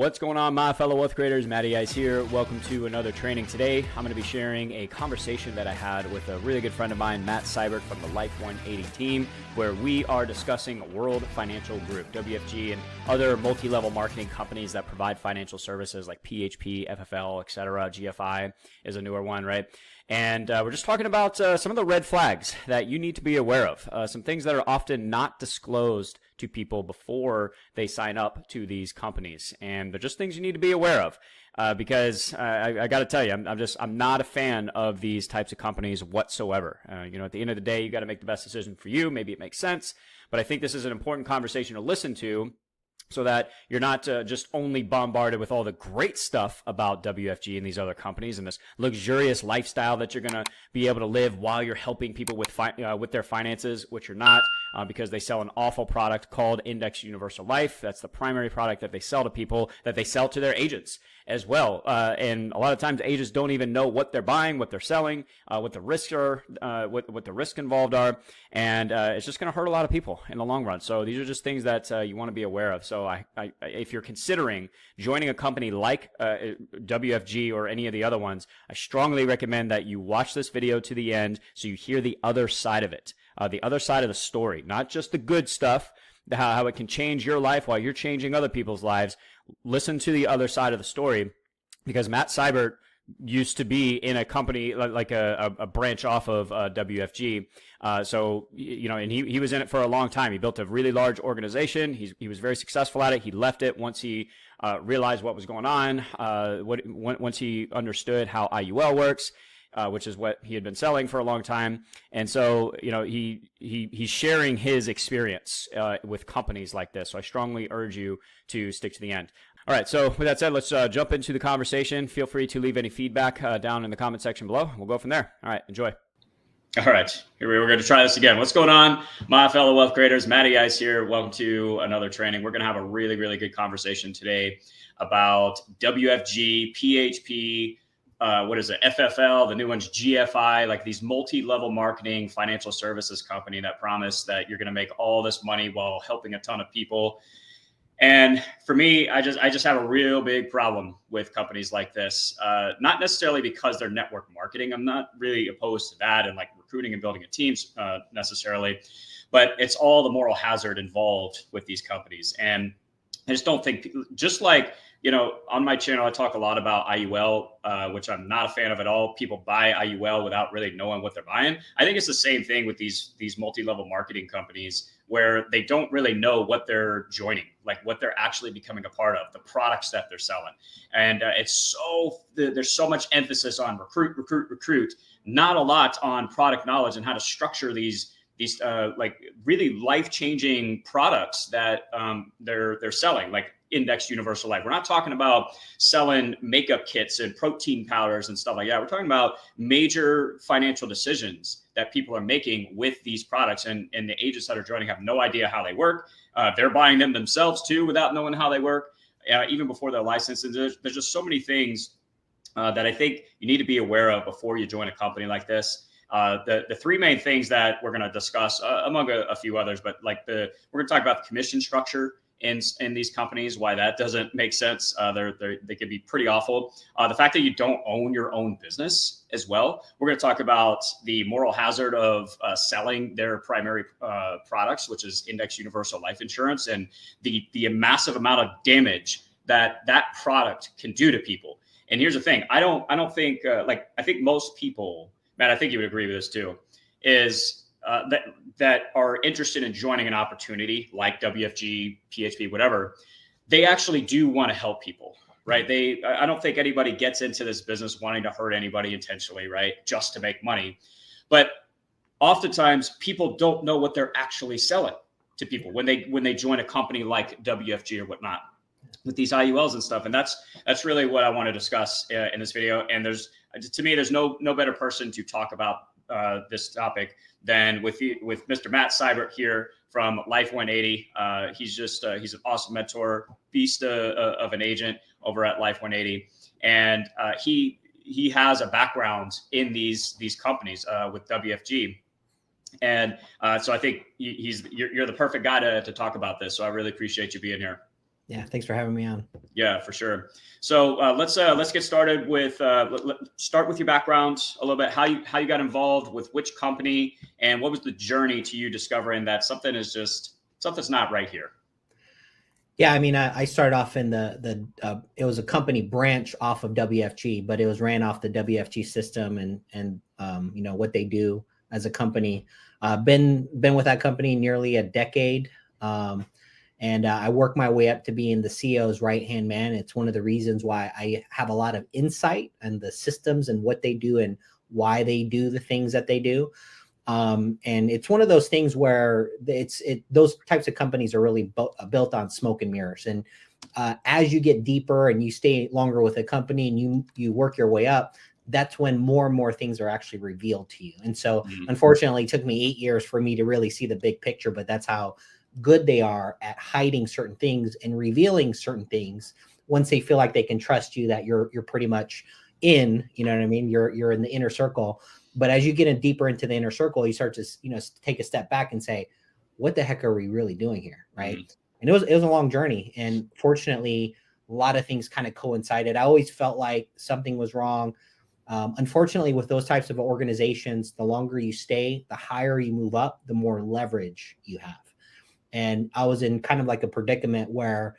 What's going on, my fellow wealth creators? Matty Ice here. Welcome to another training. Today, I'm going to be sharing a conversation that I had with a really good friend of mine, Matt Seibert from the Life 180 team, where we are discussing World Financial Group, WFG, and other multi-level marketing companies that provide financial services like PHP, FFL, etc. GFI is a newer one, right? And we're just talking about some of the red flags that you need to be aware of, some things that are often not disclosed to people before they sign up to these companies. And they're just things you need to be aware of because I got to tell you, I'm not a fan of these types of companies whatsoever. At the end of the day, you got to make the best decision for you. Maybe it makes sense, but I think this is an important conversation to listen to, so that you're not just only bombarded with all the great stuff about WFG and these other companies and this luxurious lifestyle that you're going to be able to live while you're helping people with their finances, which you're not, because they sell an awful product called Index Universal Life. That's the primary product that they sell to people, that they sell to their agents as well. And a lot of times agents don't even know what they're buying, what they're selling, what the risks are, what the risks involved are. And it's just going to hurt a lot of people in the long run. So these are just things that you want to be aware of. So if you're considering joining a company like WFG or any of the other ones, I strongly recommend that you watch this video to the end so you hear the other side of it, the other side of the story, not just the good stuff, how it can change your life while you're changing other people's lives. Listen to the other side of the story, because Matt Seibert used to be in a company like a branch off of WFG. And he was in it for a long time. He built a really large organization. He was very successful at it. He left it once he realized what was going on, once he understood how IUL works, which is what he had been selling for a long time. And so, he's sharing his experience with companies like this. So I strongly urge you to stick to the end. All right. So with that said, let's jump into the conversation. Feel free to leave any feedback down in the comment section below. We'll go from there. All right. Enjoy. All right. We're going to try this again. What's going on, my fellow wealth creators? Matty Ice here. Welcome to another training. We're going to have a really, really good conversation today about WFG, PHP, FFL, the new one's GFI, like these multi-level marketing financial services company that promise that you're going to make all this money while helping a ton of people. And for me, I just have a real big problem with companies like this. Not necessarily because they're network marketing. I'm not really opposed to that and like recruiting and building a team necessarily, but it's all the moral hazard involved with these companies. And I just don't think, just like, on my channel, I talk a lot about IUL, which I'm not a fan of at all. People buy IUL without really knowing what they're buying. I think it's the same thing with these multi-level marketing companies, where they don't really know what they're joining, like what they're actually becoming a part of, the products that they're selling. And there's so much emphasis on recruit, not a lot on product knowledge and how to structure these like really life-changing products that they're selling, like Index Universal Life. We're not talking about selling makeup kits and protein powders and stuff like that. We're talking about major financial decisions that people are making with these products, and the agents that are joining have no idea how they work. They're buying them themselves too without knowing how they work, even before they're licensed. And there's just so many things that I think you need to be aware of before you join a company like this. The three main things that we're going to discuss, among a few others, but we're going to talk about the commission structure in these companies, why that doesn't make sense. They can be pretty awful. The fact that you don't own your own business as well. We're going to talk about the moral hazard of selling their primary products, which is Index Universal Life Insurance, and the massive amount of damage that product can do to people. And here's the thing: I don't think I think most people, Matt, I think you would agree with this too, is that are interested in joining an opportunity like WFG, PHP, whatever. They actually do want to help people, right? I don't think anybody gets into this business wanting to hurt anybody intentionally, right? Just to make money. But oftentimes people don't know what they're actually selling to people when they join a company like WFG or whatnot, with these IULs and stuff. And that's really what I want to discuss in this video. And there's no better person to talk about this topic than with Mr. Matt Seibert here from Life 180. He's an awesome mentor, beast of an agent over at Life 180, and he has a background in these companies with WFG. And so I think you're the perfect guy to talk about this. So I really appreciate you being here. Yeah, thanks for having me on. Yeah, for sure. So let's get started with start with your background a little bit. How you got involved with which company, and what was the journey to you discovering that something's not right here. Yeah, I mean, I started off in it was a company branch off of WFG, but it was ran off the WFG system and what they do as a company. Been with that company nearly a decade. And I worked my way up to being the CEO's right-hand man. It's one of the reasons why I have a lot of insight on the systems and what they do and why they do the things that they do. And it's one of those things where those types of companies are really built on smoke and mirrors. And as you get deeper and you stay longer with a company and you work your way up, that's when more and more things are actually revealed to you. And so, unfortunately, it took me 8 years for me to really see the big picture, but that's how good they are at hiding certain things and revealing certain things once they feel like they can trust you, that you're pretty much in, you know what I mean? You're in the inner circle. But as you get in deeper into the inner circle, you start to, take a step back and say, what the heck are we really doing here? Right. And it was a long journey. And fortunately, a lot of things kind of coincided. I always felt like something was wrong. Unfortunately, with those types of organizations, the longer you stay, the higher you move up, the more leverage you have. And I was in kind of like a predicament where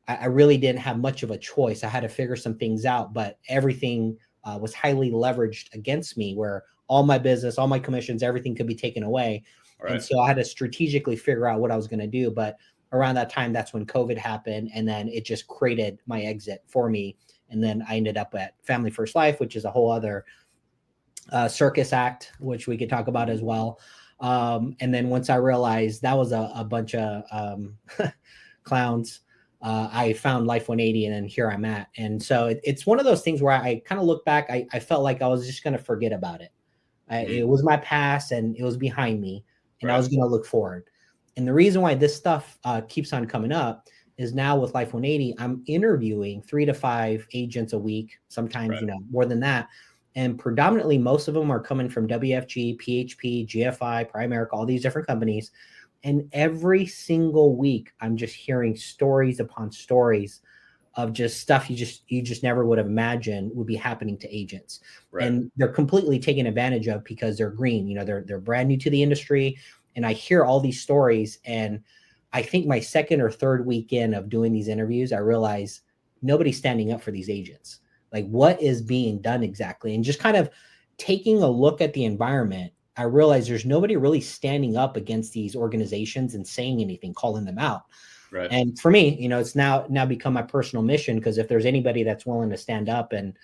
I really didn't have much of a choice. I had to figure some things out, but everything was highly leveraged against me, where all my business, all my commissions, everything could be taken away. Right. And so I had to strategically figure out what I was going to do. But around that time, that's when COVID happened. And then it just created my exit for me. And then I ended up at Family First Life, which is a whole other circus act, which we could talk about as well. And then once I realized that was a bunch of clowns, I found Life 180, and then here I'm at. And so it's one of those things where I kind of look back. I felt like I was just going to forget about it. It was my past and it was behind me, and I was going to look forward. And the reason why this stuff keeps on coming up is now with Life 180, I'm interviewing 3 to 5 agents a week, sometimes, more than that. And predominantly, most of them are coming from WFG, PHP, GFI, Primerica, all these different companies. And every single week, I'm just hearing stories upon stories of just stuff you just never would have imagined would be happening to agents. Right. And they're completely taken advantage of because they're green. They're brand new to the industry. And I hear all these stories. And I think my second or third weekend of doing these interviews, I realize nobody's standing up for these agents. Like, what is being done exactly? And just kind of taking a look at the environment, I realized there's nobody really standing up against these organizations and saying anything, calling them out. Right. And for me, it's now become my personal mission, because if there's anybody that's willing to stand up and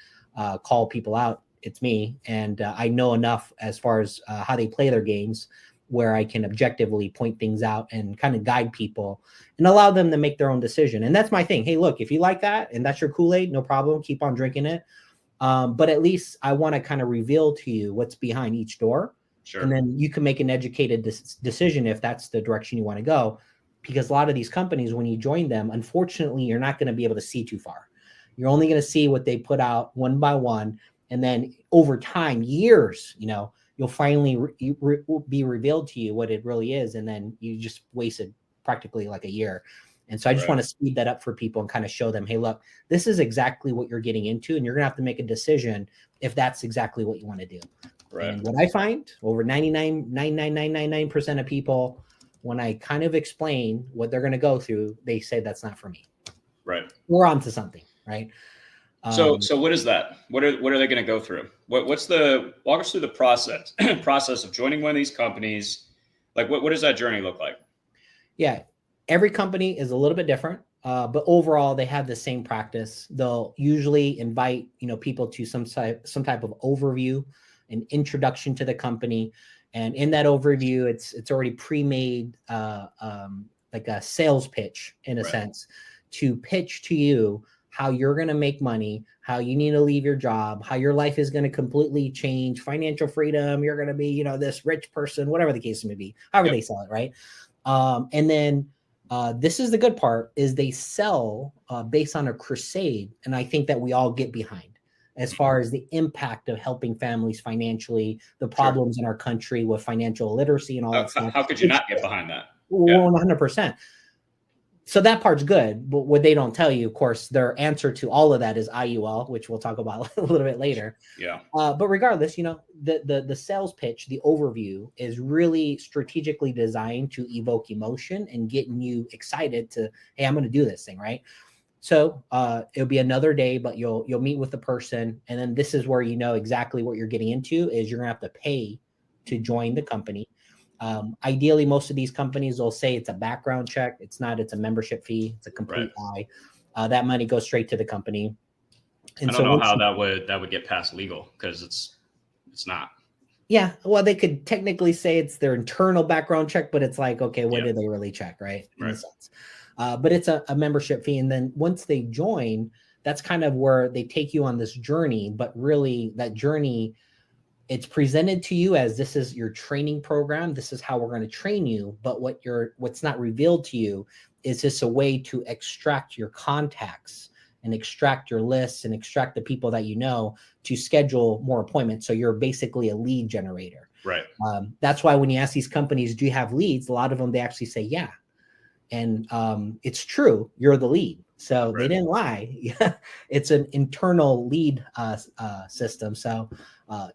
call people out, it's me. And I know enough as far as how they play their games, where I can objectively point things out and kind of guide people and allow them to make their own decision. And that's my thing. Hey, look, if you like that and that's your Kool-Aid, no problem. Keep on drinking it. But at least I want to kind of reveal to you what's behind each door. Sure. And then you can make an educated decision if that's the direction you want to go. Because a lot of these companies, when you join them, unfortunately, you're not going to be able to see too far. You're only going to see what they put out one by one. And then over time, years, you'll finally be revealed to you what it really is. And then you just wasted practically like a year. And so I just want to speed that up for people and kind of show them, hey, look, this is exactly what you're getting into. And you're going to have to make a decision if that's exactly what you want to do. Right. And what I find, over 99.99999% of people, when I kind of explain what they're going to go through, they say that's not for me. Right. We're on to something. Right. So what is that? What are they going to go through? Walk us through the process of joining one of these companies. Like, what does that journey look like? Yeah. Every company is a little bit different, but overall they have the same practice. They'll usually invite, people to some type of overview, an introduction to the company. And in that overview, it's already pre-made, like a sales pitch in a sense, to pitch to you how you're going to make money, how you need to leave your job, how your life is going to completely change, financial freedom, you're going to be, this rich person, whatever the case may be, however they sell it, right? And then this is the good part, is they sell based on a crusade. And I think that we all get behind, as far as the impact of helping families financially, the problems in our country with financial literacy and all that stuff. How could you not get behind that? 100%. So that part's good, but what they don't tell you, of course, their answer to all of that is IUL, which we'll talk about a little bit later. Yeah. But regardless, the sales pitch, the overview is really strategically designed to evoke emotion and getting you excited to, hey, I'm going to do this thing, right? So it'll be another day, but you'll meet with the person, and then this is where you know exactly what you're getting into is you're gonna have to pay to join the company. Ideally, most of these companies will say it's a background check. It's not. It's a membership fee. It's a complete lie. That money goes straight to the company. And I don't know how that would get past legal because it's not. Yeah, well, they could technically say it's their internal background check, but it's like, okay, what did they really check, right? In a sense. But it's a membership fee. And then once they join, that's kind of where they take you on this journey. But really, that journey, it's presented to you as this is your training program. This is how we're going to train you. But what's not revealed to you is just a way to extract your contacts and extract your lists and extract the people that you know to schedule more appointments. So you're basically a lead generator. Right. That's why when you ask these companies, do you have leads? A lot of them, they actually say, yeah. And it's true, you're the lead. So they didn't lie. It's an internal lead system. So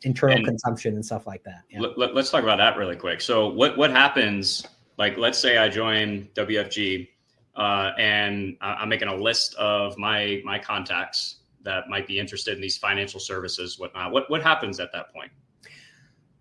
internal consumption and stuff like that. Yeah. Let's talk about that really quick. So what happens, like, let's say I join WFG and I'm making a list of my contacts that might be interested in these financial services, whatnot. What happens at that point?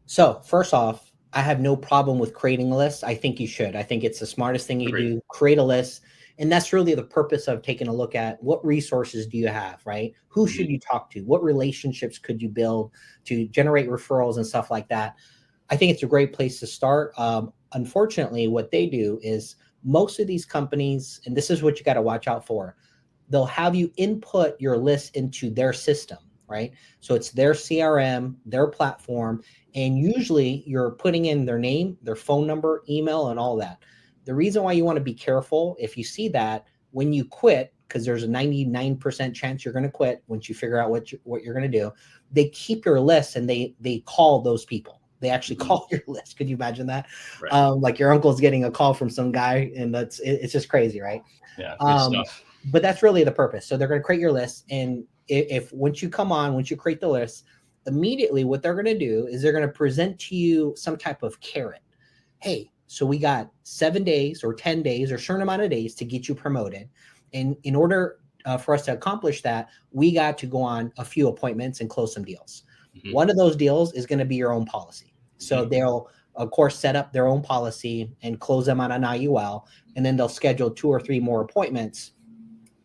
So first off, I have no problem with creating a list. I think you should. I think it's the smartest thing you do. Create a list. And that's really the purpose of taking a look at what resources do you have, right? Who should you talk to? What relationships could you build to generate referrals and stuff like that? I think it's a great place to start. Unfortunately, what they do is most of these companies, and this is what you got to watch out for, they'll have you input your list into their system, right? So it's their CRM, their platform, and usually you're putting in their name, their phone number, email, and all that. The reason why you want to be careful, if you see that when you quit, because there's a 99% chance you're going to quit once you figure out what you're going to do, they keep your list and they call those people. They actually call your list. Could you imagine that? Right. Like your uncle's getting a call from some guy, and it's just crazy, right? Yeah, good stuff. But that's really the purpose. So they're going to create your list, and if once you create the list, immediately what they're going to do is they're going to present to you some type of carrot. Hey, so we got 7 days or 10 days or a certain amount of days to get you promoted. And in order for us to accomplish that, we got to go on a few appointments and close some deals. Mm-hmm. One of those deals is going to be your own policy. So they'll, of course, set up their own policy and close them on an IUL, and then they'll schedule 2 or 3 more appointments,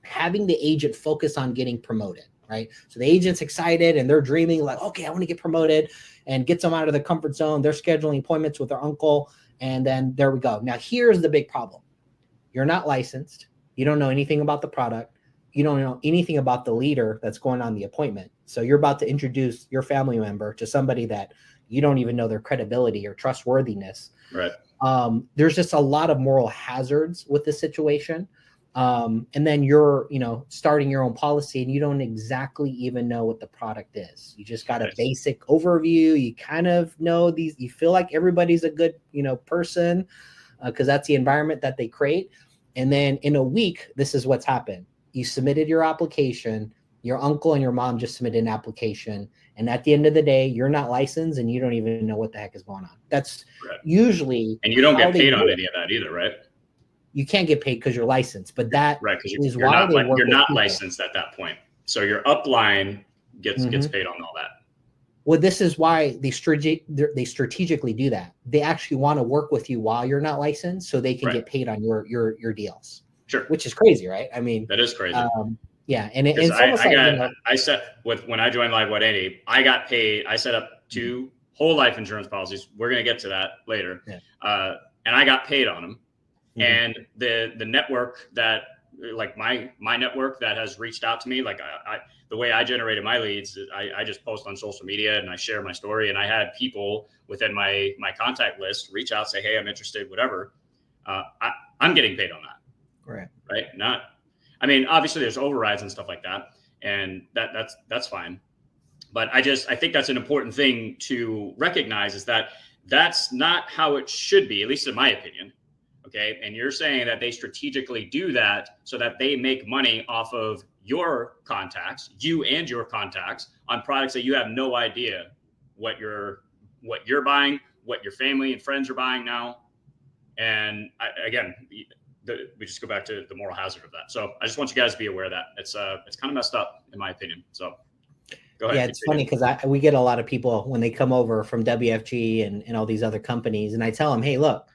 having the agent focus on getting promoted. Right. So the agent's excited and they're dreaming like, okay, I want to get promoted, and gets them out of the comfort zone. They're scheduling appointments with their uncle. And then there we go. Now, here's the big problem. You're not licensed. You don't know anything about the product. You don't know anything about the leader that's going on the appointment. So you're about to introduce your family member to somebody that you don't even know their credibility or trustworthiness. Right. There's just a lot of moral hazards with this situation. And then you're, starting your own policy and you don't exactly even know what the product is. You just got a basic overview. You kind of know you feel like everybody's a good, person, because that's the environment that they create. And then in a week, this is what's happened. You submitted your application. Your uncle and your mom just submitted an application. And at the end of the day, you're not licensed and you don't even know what the heck is going on. That's usually. And you don't get paid on any of that either, right? You can't get paid because you're licensed, but that is why you're not licensed at that point. So your upline gets paid on all that. Well, this is why they strategically do that. They actually want to work with you while you're not licensed, so they can get paid on your deals. Sure, which is crazy, right? I mean, that is crazy. Yeah, and it's almost when I joined Live 180, I got paid. I set up 2 whole life insurance policies. We're going to get to that later, and I got paid on them. And the network that, like my network that has reached out to me, like the way I generated my leads, I just post on social media and I share my story. And I had people within my contact list reach out, say, hey, I'm interested, whatever. I'm getting paid on that. Right. Obviously there's overrides and stuff like that. And that's fine. But I think that's an important thing to recognize, is that that's not how it should be, at least in my opinion. Okay. And you're saying that they strategically do that so that they make money off of your contacts, you and your contacts, on products that you have no idea what you're buying, what your family and friends are buying now. And again, we just go back to the moral hazard of that. So I just want you guys to be aware of that. It's kind of messed up, in my opinion. So go ahead. Yeah, it's funny because we get a lot of people when they come over from WFG and all these other companies, and I tell them, hey, look,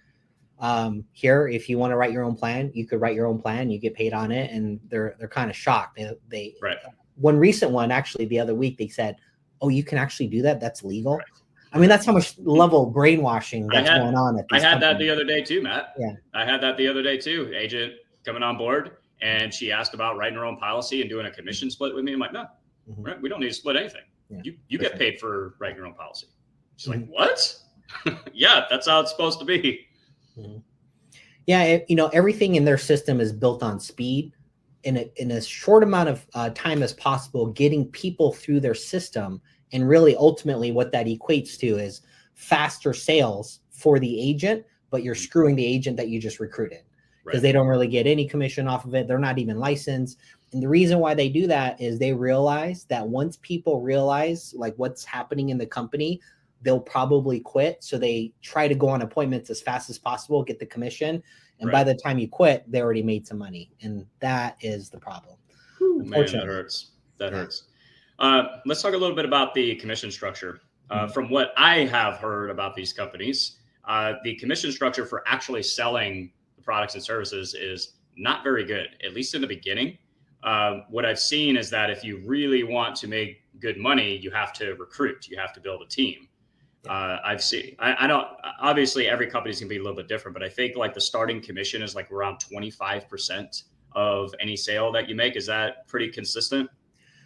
here, if you want to write your own plan, you could write your own plan. You get paid on it, and they're kind of shocked. They right. One recent one, actually, the other week, they said, "Oh, you can actually do that? That's legal." Right. I mean, that's how much level of brainwashing that's going on. I had that the other day too, Matt. Yeah, I had that the other day too. Agent coming on board, and she asked about writing her own policy and doing a commission split with me. I'm like, no, right? We don't need to split anything. Yeah, you get paid for writing your own policy. She's like, what? Yeah, that's how it's supposed to be. Yeah, everything in their system is built on speed. In a short amount of time as possible, getting people through their system. And really, ultimately, what that equates to is faster sales for the agent, but you're screwing the agent that you just recruited because they don't really get any commission off of it. They're not even licensed. And the reason why they do that is they realize that once people realize like what's happening in the company, they'll probably quit. So they try to go on appointments as fast as possible, get the commission. And by the time you quit, they already made some money. And that is the problem. Man, that hurts. That hurts. Let's talk a little bit about the commission structure. From what I have heard about these companies, the commission structure for actually selling the products and services is not very good, at least in the beginning. What I've seen is that if you really want to make good money, you have to recruit, you have to build a team. I don't, obviously every company's gonna be a little bit different, but I think like the starting commission is like around 25% of any sale that you make. Is that pretty consistent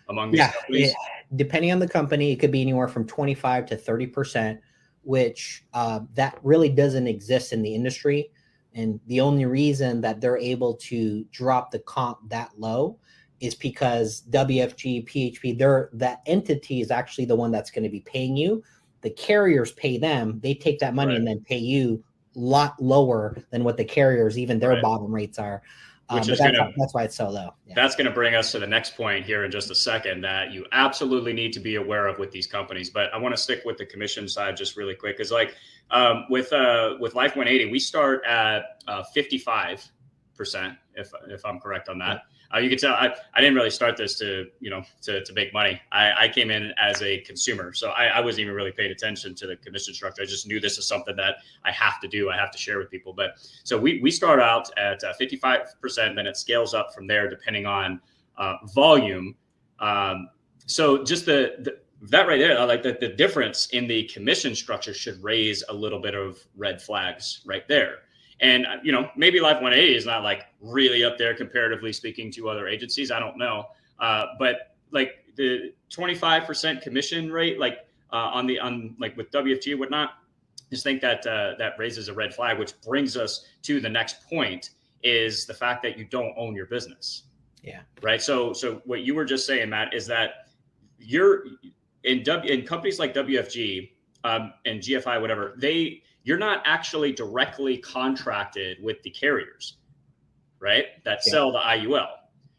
among these companies? Depending on the company, it could be anywhere from 25 to 30%, which that really doesn't exist in the industry. And the only reason that they're able to drop the comp that low is because WFG, PHP, that entity is actually the one that's going to be paying you. The carriers pay them. They take that money and then pay you a lot lower than what the carriers, even their bottom rates are. Which is that's why it's so low. Yeah. That's going to bring us to the next point here in just a second that you absolutely need to be aware of with these companies. But I want to stick with the commission side just really quick. Because like with Life 180, we start at 55%, if I'm correct on that. You can tell I didn't really start this to make money. I came in as a consumer, so I wasn't even really paying attention to the commission structure. I just knew this is something that I have to do. I have to share with people. But so we start out at 55%, then it scales up from there depending on volume. So just that right there, like the difference in the commission structure should raise a little bit of red flags right there. And, maybe Life 180 is not like really up there comparatively speaking to other agencies. I don't know. But like the 25% commission rate, like on with WFG and whatnot, just think that that raises a red flag, which brings us to the next point is the fact that you don't own your business. Yeah. Right. So what you were just saying, Matt, is that you're in companies like WFG and GFI, whatever, you're not actually directly contracted with the carriers, right? That sell the IUL.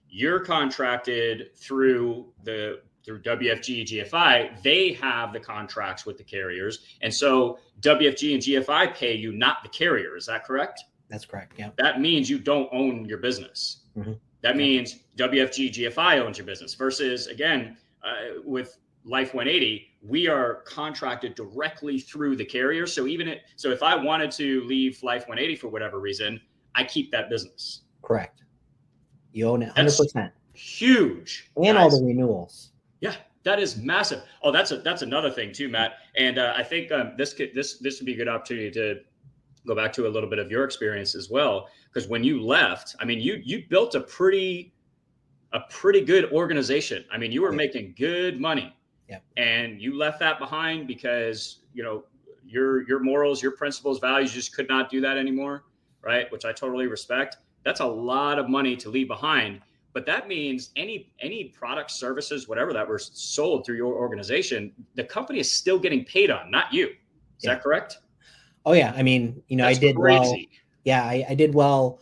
You're contracted through WFG, GFI. They have the contracts with the carriers. And so WFG and GFI pay you, not the carrier. Is that correct? That's correct. Yeah. That means you don't own your business. Mm-hmm. That means WFG, GFI owns your business versus, again, with Life 180, we are contracted directly through the carrier. So if I wanted to leave Life 180 for whatever reason, I keep that business. Correct. You own it 100%. That's huge. And guys, all the renewals. Yeah, that is massive. Oh, that's another thing too, Matt. And I think this would be a good opportunity to go back to a little bit of your experience as well. Because when you left, I mean, you built a pretty good organization. I mean, you were making good money. Yeah. And you left that behind because, your morals, your principles, values just could not do that anymore. Right. Which I totally respect. That's a lot of money to leave behind. But that means any product, services, whatever that were sold through your organization, the company is still getting paid on, not you. Is that correct? Oh, yeah. I mean, That's I did crazy. well. Yeah, I did well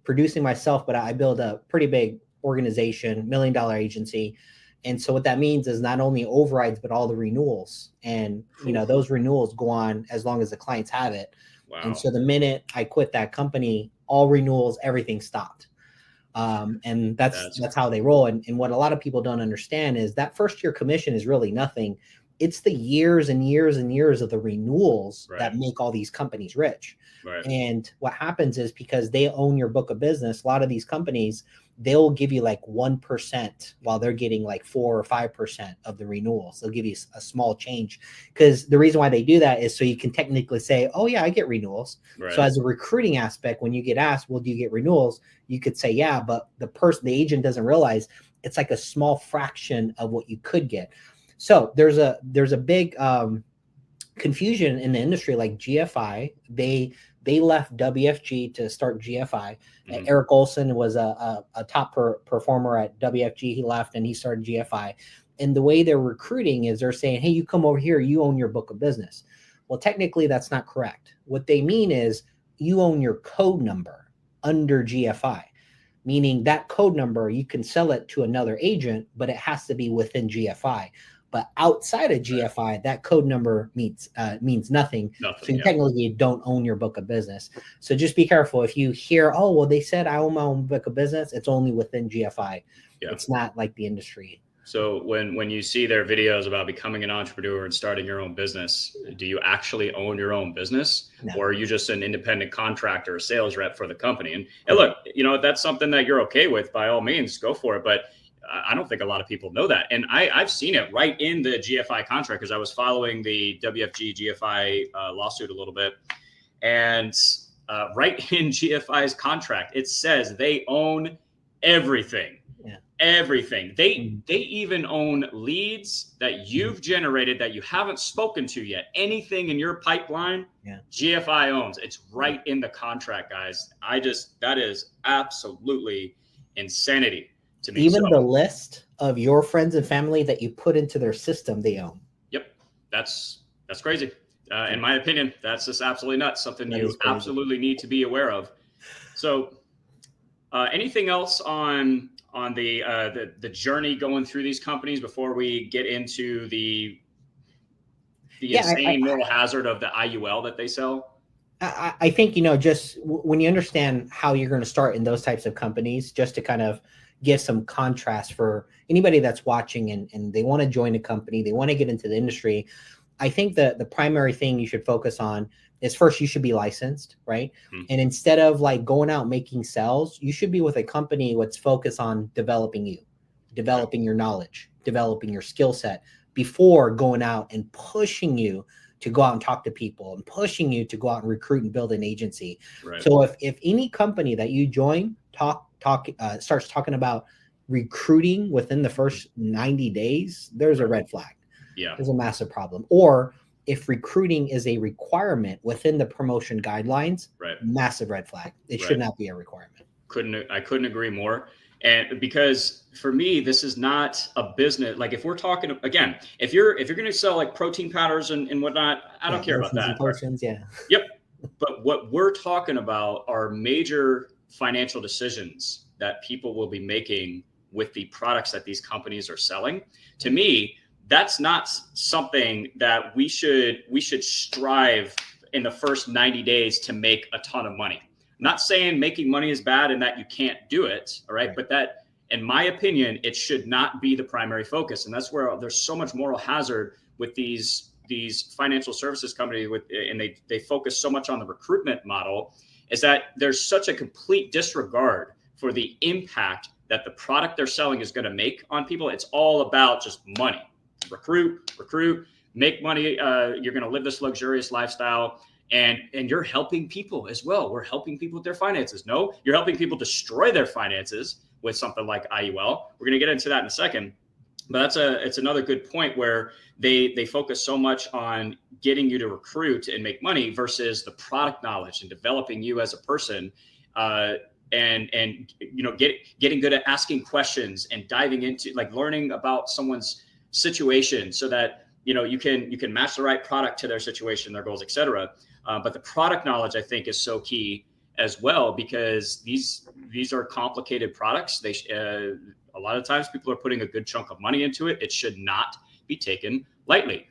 producing myself, but I built a pretty big organization, $1 million agency. And so what that means is not only overrides, but all the renewals. And, those renewals go on as long as the clients have it. Wow. And so the minute I quit that company, all renewals, everything stopped. And that's how they roll. And what a lot of people don't understand is that first year commission is really nothing. It's the years and years and years of the renewals that make all these companies rich. Right. And what happens is because they own your book of business, a lot of these companies, they'll give you like 1% while they're getting like 4 or 5% of the renewals. They'll give you a small change, because the reason why they do that is so you can technically say, oh yeah, I get renewals. Right. So as a recruiting aspect, when you get asked, well, do you get renewals? You could say, yeah, but the agent doesn't realize it's like a small fraction of what you could get. So there's a big confusion in the industry. Like GFI, they left WFG to start GFI. Mm-hmm. Eric Olson was a top performer at WFG. He left and he started GFI. And the way they're recruiting is they're saying, hey, you come over here, you own your book of business. Well, technically that's not correct. What they mean is you own your code number under GFI, meaning that code number, you can sell it to another agent, but it has to be within GFI. But outside of GFI, that code number means nothing. So you technically don't own your book of business. So just be careful. If you hear, oh, well, they said I own my own book of business, it's only within GFI. Yeah. It's not like the industry. So when you see their videos about becoming an entrepreneur and starting your own business, do you actually own your own business? No. Or are you just an independent contractor or sales rep for the company? And look, if that's something that you're okay with, by all means, go for it. But I don't think a lot of people know that. And I've seen it right in the GFI contract, because I was following the WFG GFI lawsuit a little bit. And right in GFI's contract, it says they own everything. Everything. They even own leads that you've generated that you haven't spoken to yet. Anything in your pipeline, GFI owns. It's right in the contract, guys. That is absolutely insanity to me. Even the list of your friends and family that you put into their system, they own. Yep. That's crazy. In my opinion, that's just absolutely nuts. Something you absolutely need to be aware of. So anything else on the journey going through these companies before we get into the insane moral hazard of the IUL that they sell? I think, just when you understand how you're going to start in those types of companies, just to kind of give some contrast for anybody that's watching and they want to join a company, they want to get into the industry. I think the primary thing you should focus on is, first, you should be licensed, right? Mm-hmm. And instead of like going out making sales, you should be with a company that's focused on developing you, developing your knowledge, developing your skill set before going out and pushing you to go out and talk to people and pushing you to go out and recruit and build an agency. Right. So if any company that you join starts talking about recruiting within the first 90 days, there's a red flag. Yeah. There's a massive problem. Or if recruiting is a requirement within the promotion guidelines, massive red flag. It should not be a requirement. I couldn't agree more. And because for me, this is not a business. Like if we're talking, again, if you're going to sell like protein powders and whatnot, I don't care about that. Potions, Yep. But what we're talking about are major financial decisions that people will be making with the products that these companies are selling. To me, that's not something that we should strive in the first 90 days to make a ton of money. I'm not saying making money is bad and that you can't do it, all right? But that, in my opinion, it should not be the primary focus. And that's where there's so much moral hazard with these financial services companies and they focus so much on the recruitment model, is that there's such a complete disregard for the impact that the product they're selling is going to make on people. It's all about just money. Recruit, make money. You're going to live this luxurious lifestyle, and you're helping people as well. We're helping people with their finances. No, you're helping people destroy their finances with something like IUL. We're going to get into that in a second, but it's another good point where they focus so much on getting you to recruit and make money versus the product knowledge and developing you as a person. And getting good at asking questions and diving into like learning about someone's situation so that you can match the right product to their situation, their goals, etc. But the product knowledge, I think, is so key as well, because these are complicated products. A lot of times people are putting a good chunk of money into it. It should not be taken lightly.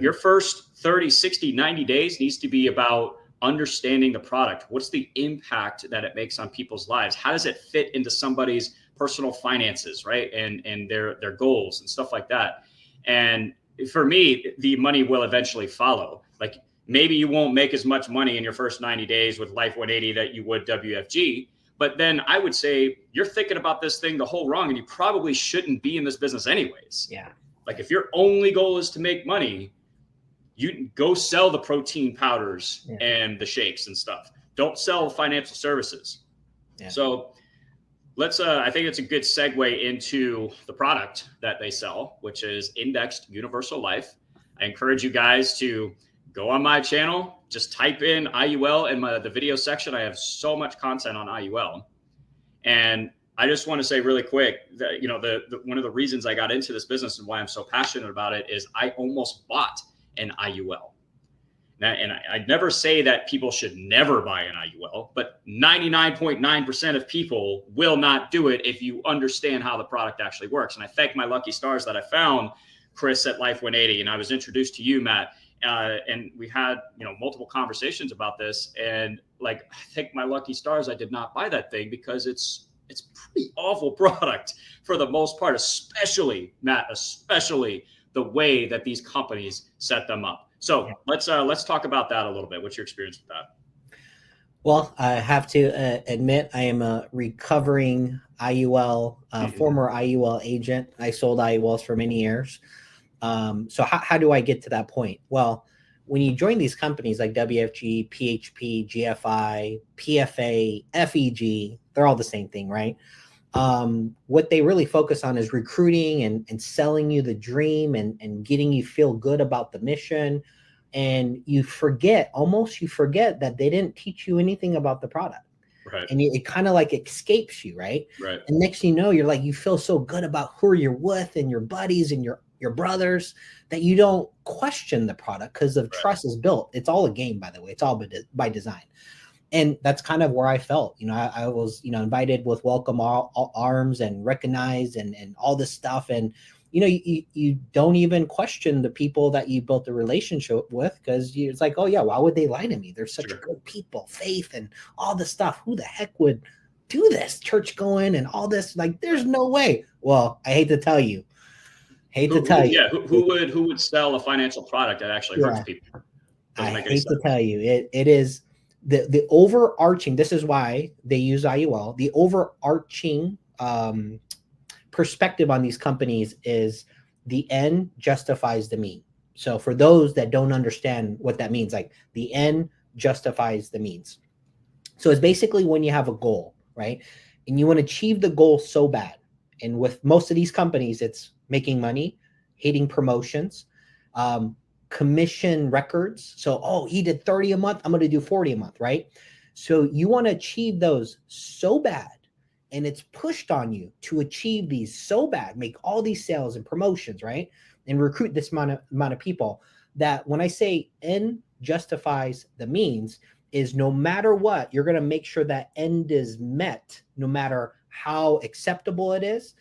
Your first 30, 60, 90 days needs to be about understanding the product. What's the impact that it makes on people's lives? How does it fit into somebody's personal finances, right? And their goals and stuff like that. And for me, the money will eventually follow. Like, maybe you won't make as much money in your first 90 days with Life 180 that you would WFG. But then I would say you're thinking about this thing the whole wrong, and you probably shouldn't be in this business anyways. Yeah. Like, if your only goal is to make money, you go sell the protein powders and the shakes and stuff. Don't sell financial services. Yeah. So let's, I think it's a good segue into the product that they sell, which is Indexed Universal Life. I encourage you guys to go on my channel, just type in IUL in the video section. I have so much content on IUL. And I just want to say really quick that, one of the reasons I got into this business and why I'm so passionate about it is I almost bought an IUL. Now, and I'd never say that people should never buy an IUL, but 99.9% of people will not do it if you understand how the product actually works. And I thank my lucky stars that I found Chris at Life 180, and I was introduced to you, Matt, and we had multiple conversations about this. And I thank my lucky stars I did not buy that thing, because it's pretty awful product for the most part, especially the way that these companies set them up. So let's talk about that a little bit. What's your experience with that? Well, I have to admit I am a recovering IUL, former IUL agent. I sold IULs for many years. So how do I get to that point? Well, when you join these companies like WFG, PHP, GFI, PFA, FEG, they're all the same thing, right? What they really focus on is recruiting and selling you the dream and getting you feel good about the mission. And you forget that they didn't teach you anything about the product. Right. And it kind of escapes you, right? Right. And next thing you know, you feel so good about who you're with and your buddies and your brothers that you don't question the product because of trust is built. It's all a game, by the way. It's all by design. And that's kind of where I felt. I was, invited with welcome arms and recognized and all this stuff. And, you don't even question the people that you built a relationship with, because it's like, oh, yeah, why would they lie to me? They're such good people, faith and all this stuff. Who the heck would do this? Church going and all this? There's no way. Well, I hate to tell you. Yeah, who would sell a financial product that actually hurts people? I hate to tell you. It is the overarching. This is why they use IUL. The overarching perspective on these companies is the end justifies the mean. So for those that don't understand what that means, the end justifies the means. So it's basically when you have a goal, right? And you want to achieve the goal so bad. And with most of these companies, it's making money, hitting promotions, commission records. So, he did 30 a month. I'm going to do 40 a month, right? So you want to achieve those so bad, and it's pushed on you to achieve these so bad, make all these sales and promotions, right? And recruit this amount of people, that when I say end justifies the means, is no matter what, you're going to make sure that end is met, no matter how acceptable it is,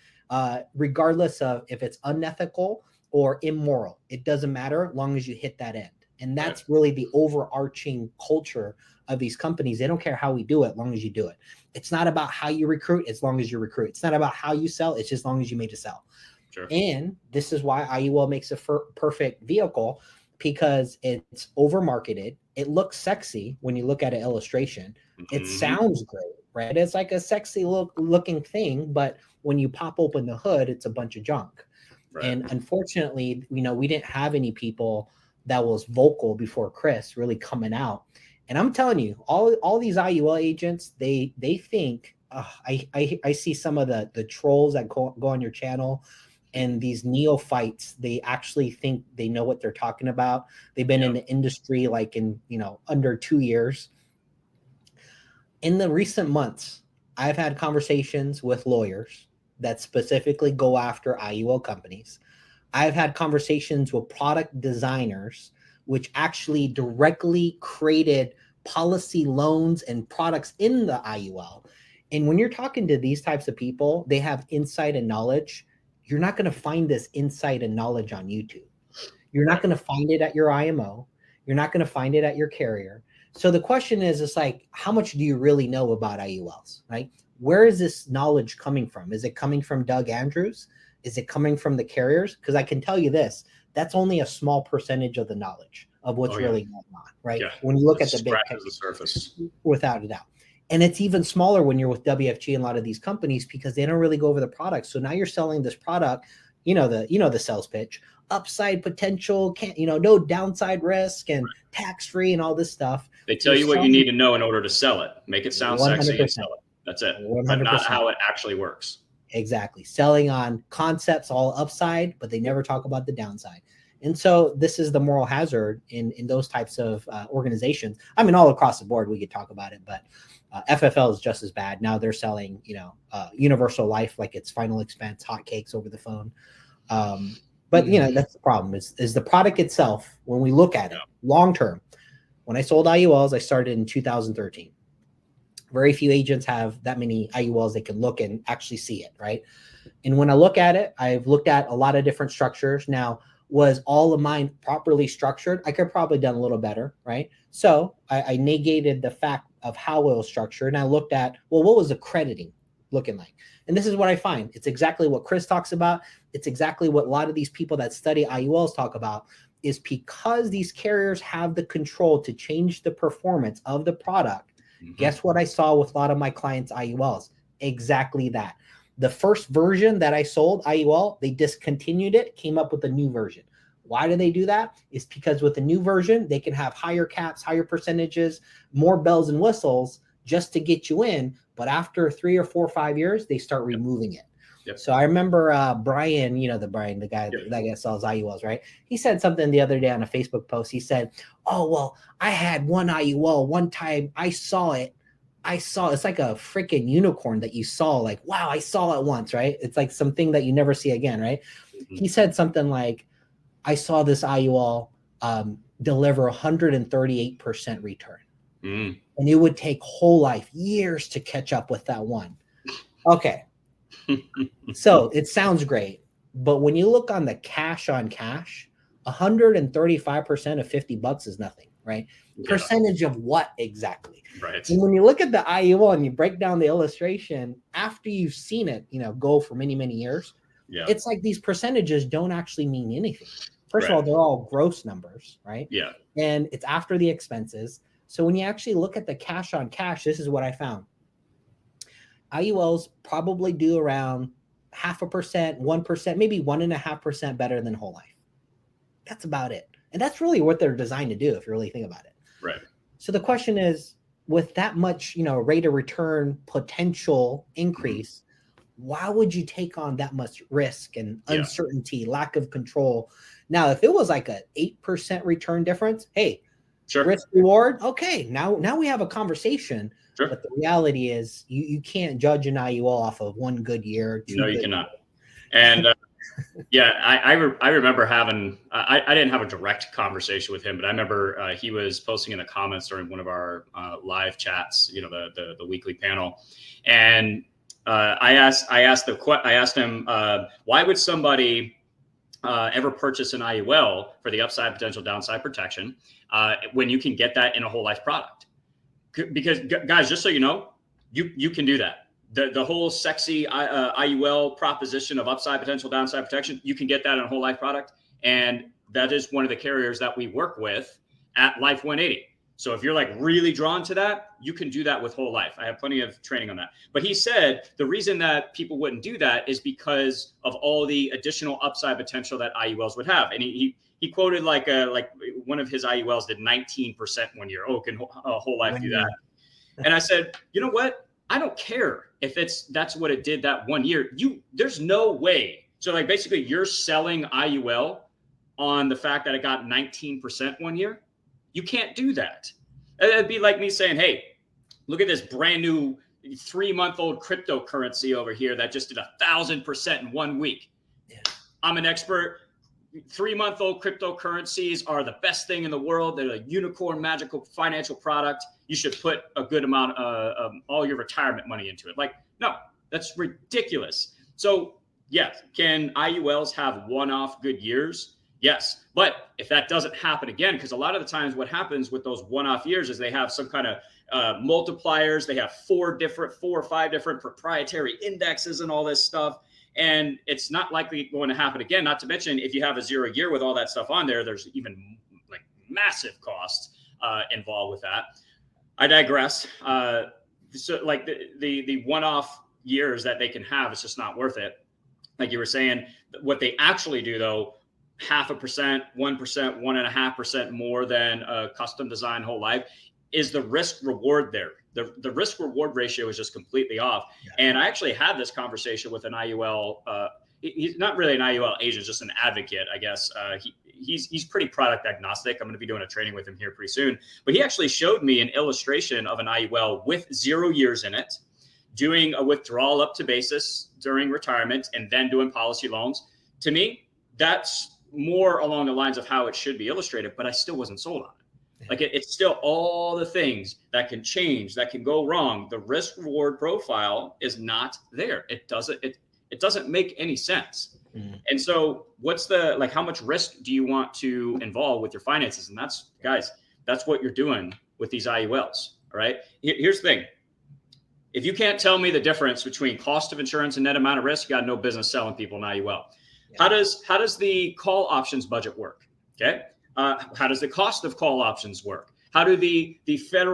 regardless of if it's unethical or immoral. It doesn't matter, as long as you hit that end. And that's really the overarching culture of these companies. They don't care how we do it, as long as you do it. It's not about how you recruit, as long as you recruit. It's not about how you sell, it's just as long as you made a sell. Sure. And this is why IUL makes a perfect vehicle, because it's over marketed. It looks sexy when you look at an illustration. Mm-hmm. It sounds great, right? It's like a sexy looking thing, but when you pop open the hood, it's a bunch of junk. Right. And unfortunately, we didn't have any people that was vocal before Chris really coming out. And I'm telling you, all these IUL agents, they think, I see some of the trolls that go on your channel, and these neophytes, they actually think they know what they're talking about. They've been in the industry under 2 years. In the recent months, I've had conversations with lawyers that specifically go after IUL companies. I've had conversations with product designers which actually directly created policy loans and products in the IUL. And when you're talking to these types of people, they have insight and knowledge. You're not going to find this insight and knowledge on YouTube. You're not going to find it at your IMO. You're not going to find it at your carrier. So the question is, it's like, how much do you really know about IULs, right? Where is this knowledge coming from? Is it coming from Doug Andrews? Is it coming from the carriers? Because I can tell you this, that's only a small percentage of the knowledge of what's really going on, right? Yeah. When you look at the big picture, the surface, without a doubt. And it's even smaller when you're with WFG and a lot of these companies because they don't really go over the product. So now you're selling this product, the sales pitch, upside potential, no downside risk and tax-free and all this stuff. They tell you what you need to know in order to sell it. Make it sound 100%. Sexy and sell it. That's it. 100%. But not how it actually works. Exactly. Selling on concepts, all upside, but they never talk about the downside. And so this is the moral hazard in those types of organizations. I mean, all across the board, we could talk about it, but FFL is just as bad. Now they're selling, universal life, like it's final expense, hotcakes over the phone. But that's the problem is the product itself. When we look at it long-term, when I sold IULs, I started in 2013. Very few agents have that many IULs they can look and actually see it, right? And when I look at it, I've looked at a lot of different structures. Now, was all of mine properly structured? I could probably done a little better, right? So I negated the fact of how it was structured. And I looked at, well, what was the crediting looking like? And this is what I find. It's exactly what Chris talks about. It's exactly what a lot of these people that study IULs talk about, is because these carriers have the control to change the performance of the product. Guess what I saw with a lot of my clients' IULs? Exactly that. The first version that I sold, IUL, they discontinued it, came up with a new version. Why do they do that? It's because with the new version, they can have higher caps, higher percentages, more bells and whistles just to get you in. But after 3 or 4 or 5 years, they start removing it. Yep. So I remember Brian, the guy that sells IULs, right? He said something the other day on a Facebook post. He said, oh, well, I had one IUL one time. I saw it. It's like a freaking unicorn that you saw, like, wow, I saw it once, right? It's like something that you never see again, right? He said something like, I saw this IUL deliver 138% return. And it would take whole life, years to catch up with that one. Okay. So it sounds great. But when you look on the cash on cash, 135% of $50 is nothing, right? Yeah. Percentage of what exactly? Right. And when you look at the IUL and you break down the illustration after you've seen it, go for many, many years, it's like these percentages don't actually mean anything. First of all, they're all gross numbers, right? Yeah. And it's after the expenses. So when you actually look at the cash on cash, this is what I found. IULs probably do around 0.5%, 1%, maybe 1.5% better than whole life. That's about it. And that's really what they're designed to do, if you really think about it. Right. So the question is, with that much, rate of return potential increase, why would you take on that much risk and uncertainty, lack of control? Now, if it was like a 8% return difference, hey, risk reward, okay, now we have a conversation. Sure. But the reality is you can't judge an IUL off of one good year. No, you cannot. And I remember having, I didn't have a direct conversation with him, but I remember he was posting in the comments during one of our live chats, the weekly panel. And I asked him, why would somebody ever purchase an IUL for the upside potential downside protection when you can get that in a whole life product? Because guys, just so you know, you can do that. The whole sexy IUL proposition of upside potential downside protection, you can get that in a whole life product. And that is one of the carriers that we work with at Life 180. So if you're like really drawn to that, you can do that with whole life. I have plenty of training on that. But he said the reason that people wouldn't do that is because of all the additional upside potential that IULs would have. And he quoted like one of his IULs did 19% 1 year. Oh, can whole life do that? And I said, you know what? I don't care if that's what it did that 1 year. There's no way. So like basically you're selling IUL on the fact that it got 19% 1 year. You can't do that. It'd be like me saying, hey, look at this brand new 3-month-old cryptocurrency over here that just did 1,000% in 1 week. Yeah. I'm an expert. 3-month-old cryptocurrencies are the best thing in the world. They're a unicorn, magical financial product. You should put a good amount of all your retirement money into it. Like, no, that's ridiculous. So yes, can IULs have one-off good years? Yes. But if that doesn't happen again, because a lot of the times what happens with those one-off years is they have some kind of multipliers. They have 4 or 5 different proprietary indexes and all this stuff. And it's not likely going to happen again. Not to mention, if you have a 0 year with all that stuff on there, there's even like massive costs involved with that. I digress. So like the one-off years that they can have, it's just not worth it. Like you were saying, what they actually do though, 0.5%, 1%, 1.5% more than a custom design whole life is the risk reward there. The risk reward ratio is just completely off. Yeah. And I actually had this conversation with an IUL. He's not really an IUL agent, just an advocate, I guess. He's pretty product agnostic. I'm going to be doing a training with him here pretty soon. But he actually showed me an illustration of an IUL with 0 years in it, doing a withdrawal up to basis during retirement, and then doing policy loans. To me, that's more along the lines of how it should be illustrated, but I still wasn't sold on it. Like it's still all the things that can change, that can go wrong. The risk reward profile is not there. It doesn't make any sense. And so what's how much risk do you want to involve with your finances? And that's what you're doing with these IULs. All right. Here's the thing. If you can't tell me the difference between cost of insurance and net amount of risk, you got no business selling people an IUL. Yeah. How does the call options budget work? Okay. How does the cost of call options work? How do the Fed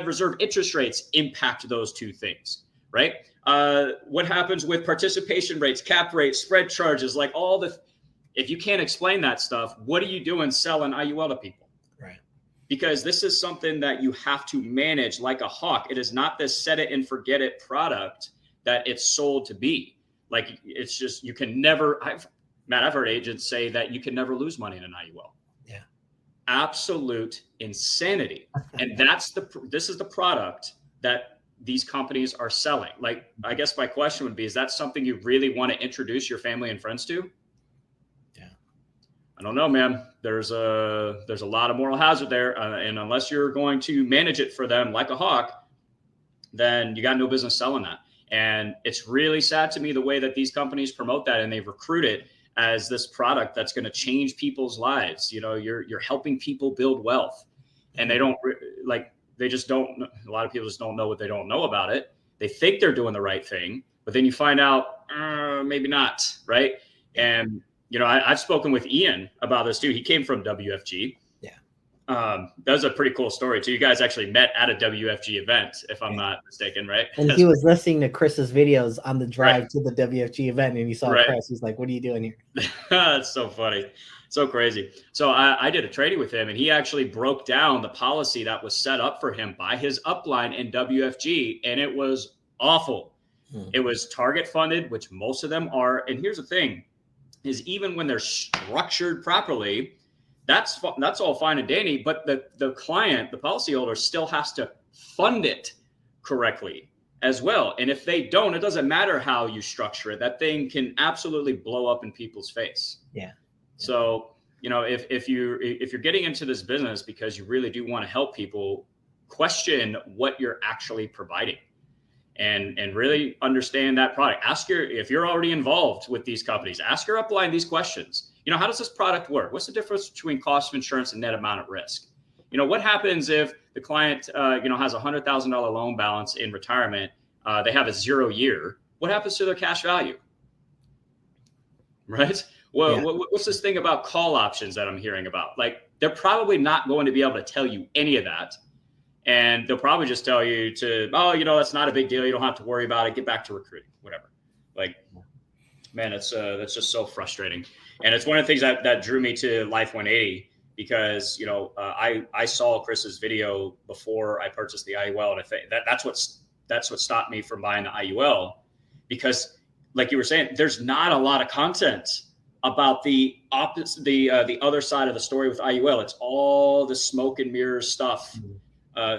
Reserve interest rates impact those two things, right? What happens with participation rates, cap rates, spread charges, like if you can't explain that stuff, what are you doing selling IUL to people? Right. Because this is something that you have to manage like a hawk. It is not this set it and forget it product that it's sold to be. Like it's just, you can never, Matt, I've heard agents say that you can never lose money in an IUL. Yeah. Absolute insanity. And this is the product that these companies are selling. Like, I guess my question would be, is that something you really want to introduce your family and friends to? Yeah. I don't know, man. There's a lot of moral hazard there. And unless you're going to manage it for them like a hawk, then you got no business selling that. And it's really sad to me the way that these companies promote that, and they recruit it as this product that's going to change people's lives. You know, you're helping people build wealth, and they don't they just don't. A lot of people just don't know what they don't know about it. They think they're doing the right thing, but then you find out maybe not, right? And you know, I've spoken with Ian about this too. He came from WFG. That was a pretty cool story too. You guys actually met at a WFG event, if I'm not mistaken, right? And he was listening to Chris's videos on the drive to the WFG event, and he saw Chris. He's like, "What are you doing here?" That's so funny, so crazy. So I did a training with him, and he actually broke down the policy that was set up for him by his upline in WFG, and it was awful. It was target funded, which most of them are. And here's the thing: is even when they're structured properly, that's all fine and dandy, but the client, the policyholder, still has to fund it correctly as well. And if they don't, it doesn't matter how you structure it. That thing can absolutely blow up in people's face. Yeah. So, you know, if you're getting into this business because you really do want to help people, question what you're actually providing, and really understand that product. If you're already involved with these companies, ask your upline these questions. You know, how does this product work? What's the difference between cost of insurance and net amount at risk? You know, what happens if the client, has a $100,000 loan balance in retirement? They have a 0 year. What happens to their cash value? Right? Well, what's this thing about call options that I'm hearing about? Like, they're probably not going to be able to tell you any of that. And they'll probably just tell you that's not a big deal. You don't have to worry about it. Get back to recruiting, whatever. Like, man, that's just so frustrating. And it's one of the things that drew me to Life 180, because, you know, I saw Chris's video before I purchased the IUL. And I think that's what stopped me from buying the IUL, because like you were saying, there's not a lot of content about the other side of the story with IUL. It's all the smoke and mirrors stuff,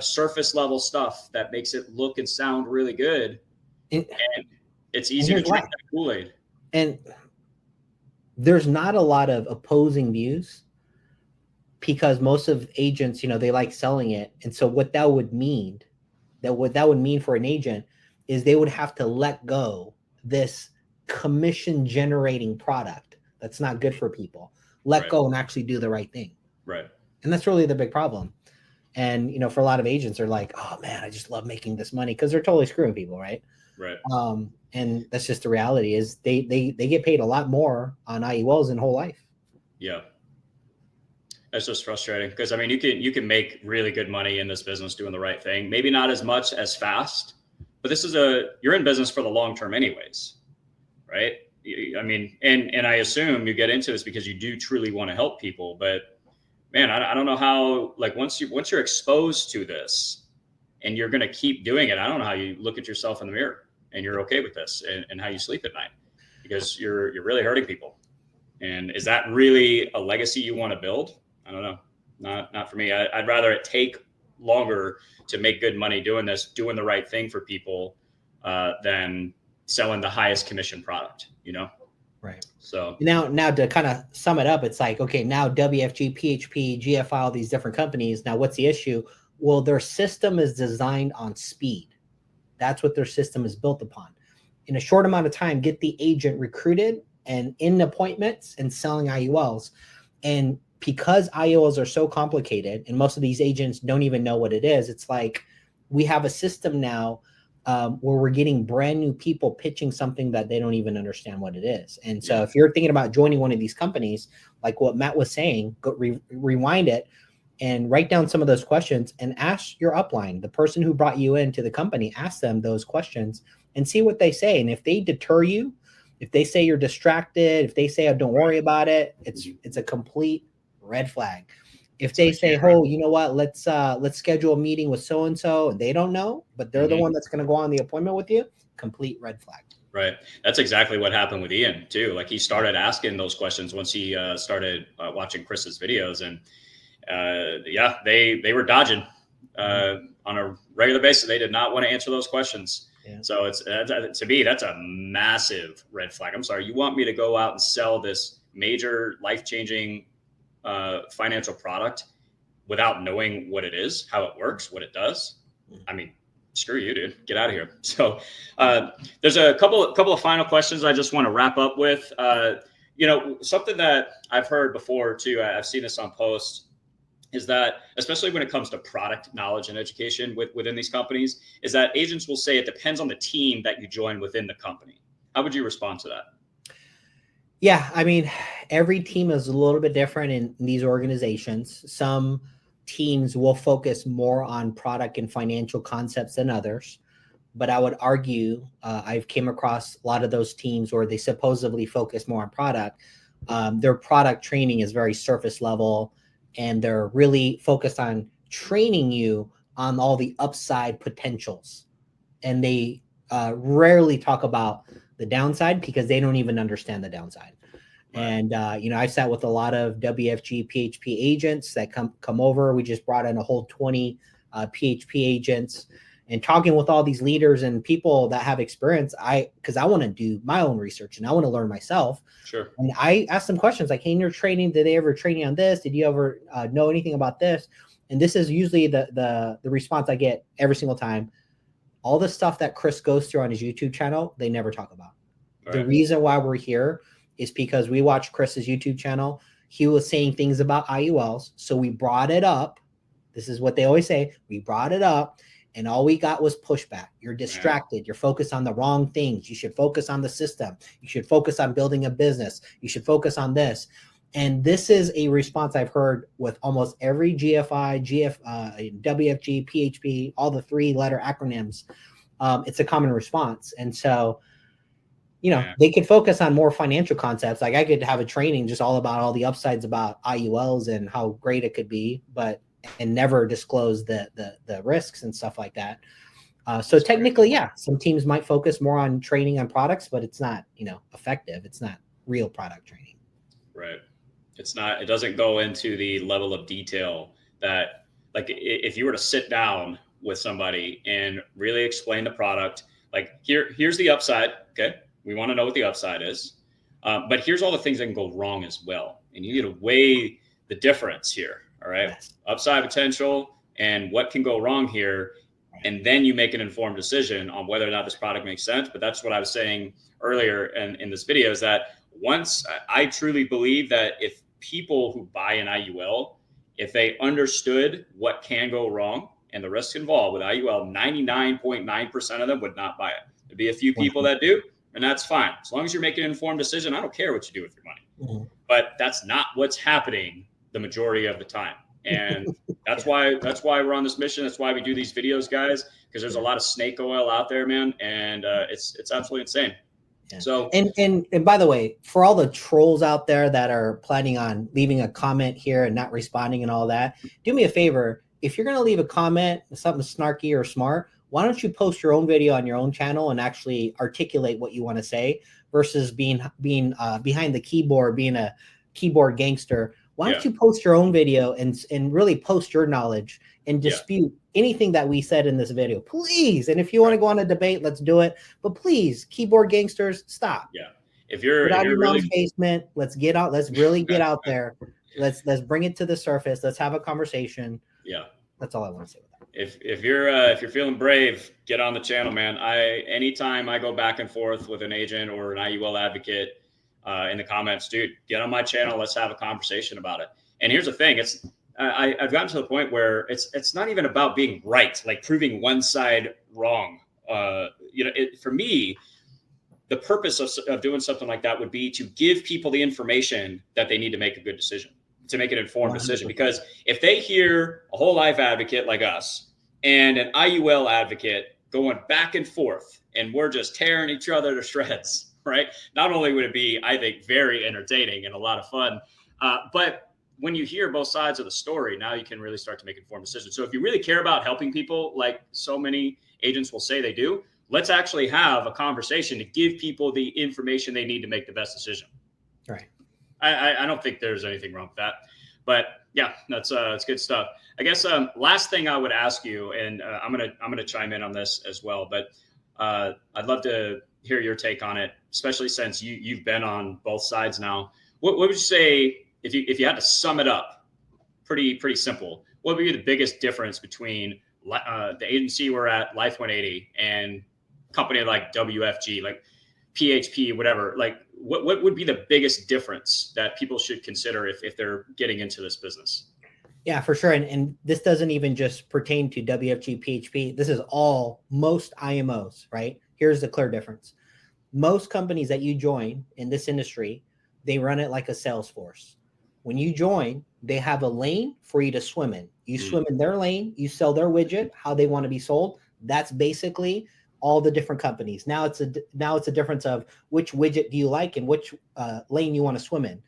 surface level stuff that makes it look and sound really good. And it's easy to drink that Kool-Aid. And there's not a lot of opposing views because most of agents, they like selling it. And so what that would mean for an agent is they would have to let go this commission generating product that's not good for people, let go and actually do the right thing. Right. And that's really the big problem. And, for a lot of agents are like, oh man, I just love making this money, because they're totally screwing people. Right. Right. And that's just the reality is they get paid a lot more on IULs in whole life. Yeah. That's just frustrating, because I mean, you can make really good money in this business doing the right thing. Maybe not as much as fast, but you're in business for the long term anyways, right? I mean, and I assume you get into this because you do truly want to help people, but man, I don't know how, like once you're exposed to this and you're going to keep doing it, I don't know how you look at yourself in the mirror and you're okay with this, and how you sleep at night, because you're really hurting people. And is that really a legacy you want to build? I don't know. Not for me. I'd rather it take longer to make good money doing this, doing the right thing for people, than selling the highest commission product, Right. So now to kind of sum it up, it's like, okay, now WFG, PHP, GFI, all these different companies. Now what's the issue? Well, their system is designed on speed. That's what their system is built upon. In a short amount of time, get the agent recruited and in appointments and selling IULs. And because IULs are so complicated and most of these agents don't even know what it is, it's like we have a system now where we're getting brand new people pitching something that they don't even understand what it is. And so if you're thinking about joining one of these companies, like what Matt was saying, go rewind it and write down some of those questions and ask your upline, the person who brought you into the company, ask them those questions and see what they say. And if they deter you, if they say you're distracted, if they say, oh, don't worry about it, it's a complete red flag. If they say, oh, you know what, let's schedule a meeting with so-and-so, and they don't know, but they're the one that's going to go on the appointment with you, complete red flag. Right. That's exactly what happened with Ian too. Like he started asking those questions once he started watching Chris's videos, and they were dodging on a regular basis. They did not want to answer those questions. Yeah. So to me, that's a massive red flag. I'm sorry. You want me to go out and sell this major life-changing financial product without knowing what it is, how it works, what it does? I mean, screw you, dude. Get out of here. So there's a couple of final questions I just want to wrap up with. Something that I've heard before too, I've seen this on posts, is that especially when it comes to product knowledge and education within these companies, is that agents will say it depends on the team that you join within the company. How would you respond to that? Yeah, I mean, every team is a little bit different in these organizations. Some teams will focus more on product and financial concepts than others. But I would argue I've came across a lot of those teams where they supposedly focus more on product. Their product training is very surface level, and they're really focused on training you on all the upside potentials. And they rarely talk about the downside because they don't even understand the downside. Right. And, I've sat with a lot of WFG PHP agents that come over. We just brought in a whole 20 PHP agents, and talking with all these leaders and people that have experience, because I want to do my own research and I want to learn myself. Sure. And I ask them questions like, hey, in your training, did they ever train you on this? Did you ever know anything about this? And this is usually the response I get every single time. All the stuff that Chris goes through on his YouTube channel, they never talk about. All the reason why we're here is because we watched Chris's YouTube channel. He was saying things about IULs. So we brought it up. This is what they always say. We brought it up. And all we got was pushback. You're distracted. You're focused on the wrong things. You should focus on the system. You should focus on building a business. You should focus on this. And this is a response I've heard with almost every GFI, WFG, PHP, all the 3-letter acronyms. It's a common response. And so, they could focus on more financial concepts. Like I could have a training just all about all the upsides about IULs and how great it could be, and never disclose the risks and stuff like that. So technically, some teams might focus more on training on products, but it's not, effective. It's not real product training. Right. It doesn't go into the level of detail that, like, if you were to sit down with somebody and really explain the product, like here's the upside. Okay. We want to know what the upside is. But here's all the things that can go wrong as well. And you need to weigh the difference here. All right. Yes. Upside potential and what can go wrong here. And then you make an informed decision on whether or not this product makes sense. But that's what I was saying earlier in this video, is that once I truly believe that if people who buy an IUL, if they understood what can go wrong and the risks involved with IUL, 99.9% of them would not buy it. There'd be a few people that do, and that's fine. As long as you're making an informed decision, I don't care what you do with your money. But that's not what's happening the majority of the time. And that's why we're on this mission. That's why we do these videos, guys, because there's a lot of snake oil out there, man. And it's absolutely insane. Yeah. So and by the way, for all the trolls out there that are planning on leaving a comment here and not responding and all that, do me a favor. If you're going to leave a comment, something snarky or smart, why don't you post your own video on your own channel and actually articulate what you want to say versus being behind the keyboard, being a keyboard gangster. Why don't you post your own video and really post your knowledge and dispute anything that we said in this video, please. And if you want to go on a debate, let's do it. But please, keyboard gangsters, stop. Yeah. If you're out of your really mom's basement, let's get out. Let's really get out there. Let's bring it to the surface. Let's have a conversation. Yeah. That's all I want to say with that. If you're feeling brave, get on the channel, man. Anytime I go back and forth with an agent or an IUL advocate in the comments, dude, get on my channel. Let's have a conversation about it. And here's the thing: I've gotten to the point where it's not even about being right, like proving one side wrong. For me, the purpose of doing something like that would be to give people the information that they need to make a good decision, to make an informed decision. Because if they hear a whole life advocate like us and an IUL advocate going back and forth, and we're just tearing each other to shreds, right? Not only would it be, I think, very entertaining and a lot of fun, but when you hear both sides of the story, now you can really start to make informed decisions. So if you really care about helping people, like so many agents will say they do, let's actually have a conversation to give people the information they need to make the best decision. Right. I don't think there's anything wrong with that, but yeah, that's good stuff. I guess last thing I would ask you, and I'm gonna chime in on this as well, but I'd love to hear your take on it, especially since you've been on both sides now. What would you say if you had to sum it up, pretty simple? What would be the biggest difference between the agency we're at, Life 180, and company like WFG, like PHP, whatever? Like, what would be the biggest difference that people should consider if they're getting into this business? Yeah, for sure. And this doesn't even just pertain to WFG, PHP. This is most IMOs, right? Here's the clear difference. Most companies that you join in this industry, they run it like a Salesforce. When you join, they have a lane for you to swim in. You swim in their lane, you sell their widget, how they want to be sold. That's basically all the different companies. Now it's a difference of which widget do you like and which lane you want to swim in.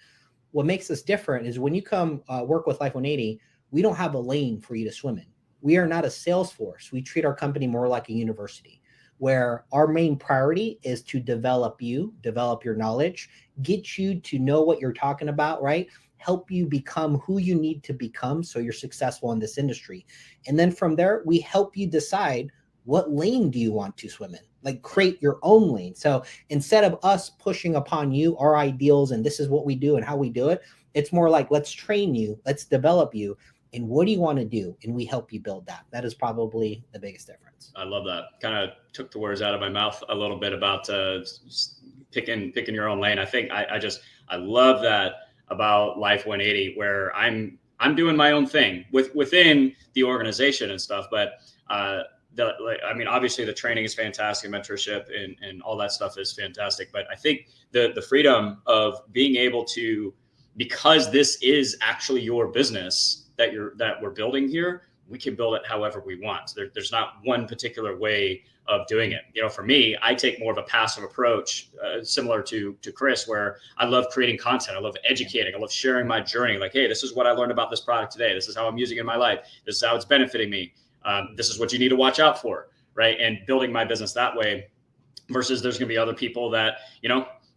What makes us different is when you come work with Life 180, we don't have a lane for you to swim in. We are not a Salesforce. We treat our company more like a university, where our main priority is to develop your knowledge, get you to know what you're talking about, right? Help you become who you need to become so you're successful in this industry. And then from there, we help you decide what lane do you want to swim in, like create your own lane. So instead of us pushing upon you our ideals and this is what we do and how we do it, it's more like, let's train you, let's develop you. And what do you want to do? And we help you build that. That is probably the biggest difference. I love that. Kind of took the words out of my mouth a little bit about picking your own lane. I think I love that about Life 180, where I'm doing my own thing within the organization and stuff. But obviously the training is fantastic, mentorship and all that stuff is fantastic. But I think the freedom of being able to, because this is actually your business that we're building here, we can build it however we want. There's not one particular way of doing it. For me, I take more of a passive approach, similar to Chris, where I love creating content. I love educating. I love sharing my journey. Like, hey, this is what I learned about this product today. This is how I'm using it in my life. This is how it's benefiting me. This is what you need to watch out for, right? And building my business that way, versus there's going to be other people that,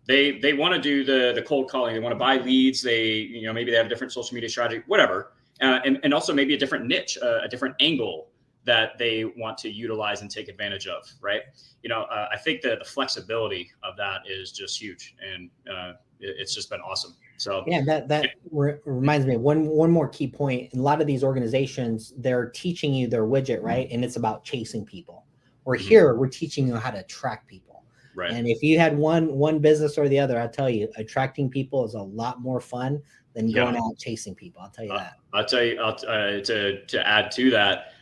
they want to do the cold calling. They want to buy leads. Maybe they have a different social media strategy, whatever. And also maybe a different niche, a different angle that they want to utilize and take advantage of, right? I think that the flexibility of that is just huge, and it's just been awesome. So yeah, that reminds me of one more key point. A lot of these organizations, they're teaching you their widget, right? And it's about chasing people. Or here, we're teaching you how to attract people. Right. And if you had one business or the other, I'll tell you, attracting people is a lot more fun than going out chasing people. I'll tell you that. I'll tell you, to add to that,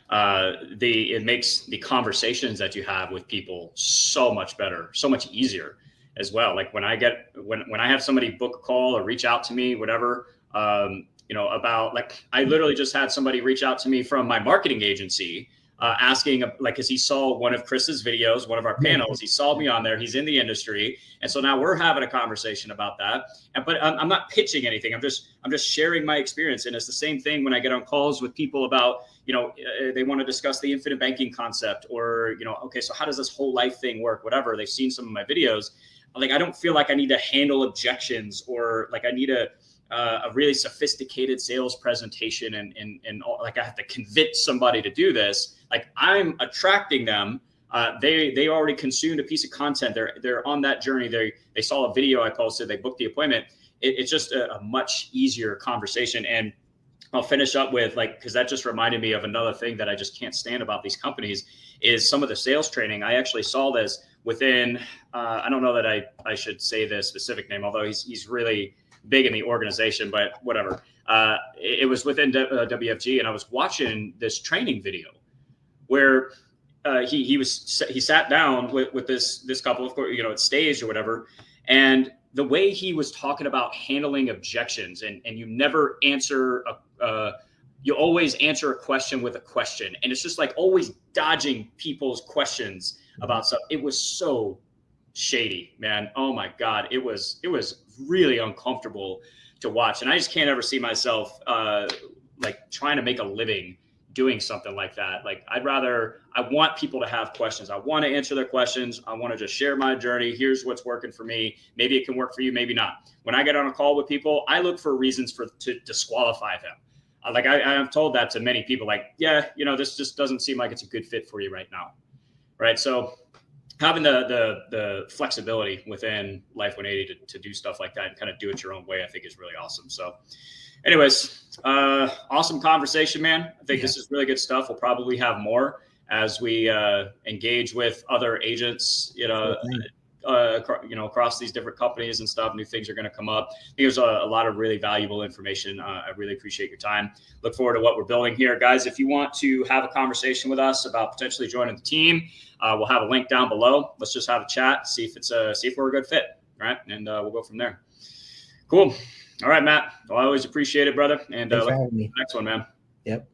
it makes the conversations that you have with people so much better, so much easier as well. Like when I have somebody book a call or reach out to me, whatever, about, like, I literally just had somebody reach out to me from my marketing agency, asking, like, because he saw one of Chris's videos, one of our panels, he saw me on there, he's in the industry. And so now we're having a conversation about that. But I'm not pitching anything. I'm just sharing my experience. And it's the same thing when I get on calls with people about, they want to discuss the infinite banking concept, or, okay, so how does this whole life thing work? Whatever. They've seen some of my videos. Like, I don't feel like I need to handle objections, or like I need a really sophisticated sales presentation and like I have to convince somebody to do this. Like, I'm attracting them. They already consumed a piece of content. They're on that journey. They saw a video I posted. They booked the appointment. It's just a much easier conversation. And I'll finish up with, like, because that just reminded me of another thing that I just can't stand about these companies is some of the sales training. I actually saw this within, I don't know that I should say the specific name, although he's really big in the organization, but whatever. It was within WFG, and I was watching this training video where he sat down with this couple, of course, it's staged or whatever, and the way he was talking about handling objections, and you never answer you always answer a question with a question, and it's just like always dodging people's questions about stuff. It was so shady, man. Oh my God. It was really uncomfortable to watch. And I just can't ever see myself like trying to make a living doing something like that. Like, I want people to have questions. I want to answer their questions. I want to just share my journey. Here's what's working for me. Maybe it can work for you, maybe not. When I get on a call with people, I look for reasons to disqualify them. Like, I've told that to many people, like, yeah, this just doesn't seem like it's a good fit for you right now. Right. So having the flexibility within Life 180 to do stuff like that and kind of do it your own way, I think is really awesome. So anyways, awesome conversation, man. I think this is really good stuff. We'll probably have more as we engage with other agents, across these different companies and stuff. New things are going to come up. I think there's a lot of really valuable information. I really appreciate your time. Look forward to what we're building here, guys. If you want to have a conversation with us about potentially joining the team, we'll have a link down below. Let's just have a chat, see if we're a good fit, right? And we'll go from there. Cool. All right, Matt. Well, I always appreciate it, brother. And thanks for having me. Next one, man. Yep.